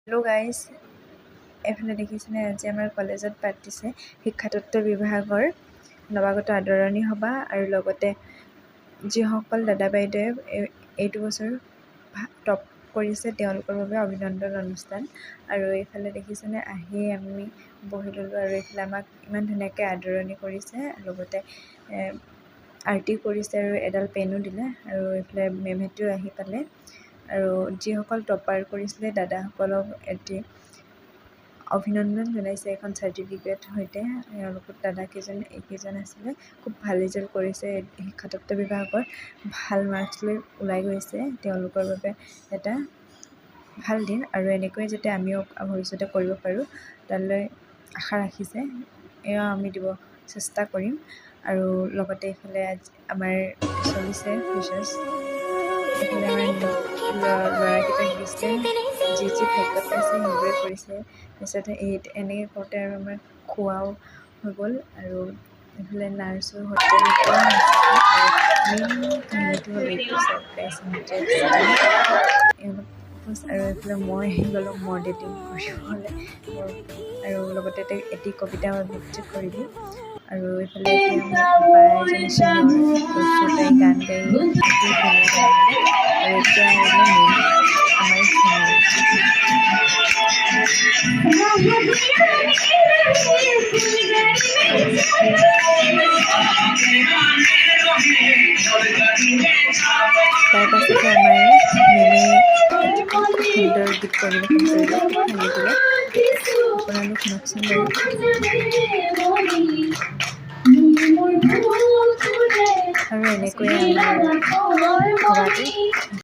Hello' guys, এইফালে দেখিছেনে আজি আমাৰ কলেজত পাতিছে শিক্ষাতত্ত্ব বিভাগৰ নৱাগত আদৰণি সভা আৰু লগতে যিসকল দাদা বাইদেৱে এইটো বছৰ টপ কৰিছে তেওঁলোকৰ বাবে অভিনন্দন অনুষ্ঠান। আৰু এইফালে দেখিছেনে আহি আমি বহি ল'লোঁ আৰু এইফালে আমাক ইমান ধুনীয়াকৈ আদৰণি কৰিছে, লগতে আৰতি কৰিছে আৰু এডাল পেনো দিলে। আৰু এইফালে মেমহেঁতেও আহি পালে আৰু যিসকল টপাৰ কৰিছিলে দাদাসকলক এটি অভিনন্দন জনাইছে এখন চাৰ্টিফিকেট সৈতে। তেওঁলোকৰ দাদাকেইজন এইকেইজন আছিলে, খুব ভাল ৰিজাল্ট কৰিছে শিক্ষাতত্ত্ব বিভাগত, ভাল মাৰ্কছ লৈ ওলাই গৈছে। তেওঁলোকৰ বাবে এটা ভাল দিন আৰু এনেকৈ যাতে আমিও ভৱিষ্যতে কৰিব পাৰোঁ তালৈ আশা ৰাখিছে। এয়া আমি দিব চেষ্টা কৰিম। আৰু লগতে এইফালে আমাৰ চলিছে ফ্ৰেছাৰ্ছ, এইফালে আমাৰ ল'ৰাকেইটাক দিছে যি ভাগ্যত পাইছে সেইবোৰে কৰিছে। তাৰপিছতে এনেকৈ কৰোঁতে আৰু আমাৰ খোৱাও হৈ গ'ল আৰু এইফালে নাৰ্ছো হোটেল মেইন কাহিনীটো হ'ল এইটো ছাৰপ্ৰাইজ আৰু এইফালে মই গ'লোঁ মডেলিং কৰিবলৈ আৰু লগতে এটি কবিতা আবৃত্তি কৰিলোঁ। আৰু এইফালে এতিয়া এজনী চিনিয়ৰ তাই গান গাই অতি ধুনীয়া গান আৰু এতিয়া আহিলে মেইন আমাৰ তাৰ পাছতে আমাৰ মেমে খুব সুন্দৰ গীত পৰিৱেশন কৰিলে, খুব ভাল লাগিলে। আপোনালোক শুনকচোন বাৰু। আৰু এনেকৈয়ে আমাৰ সভাটো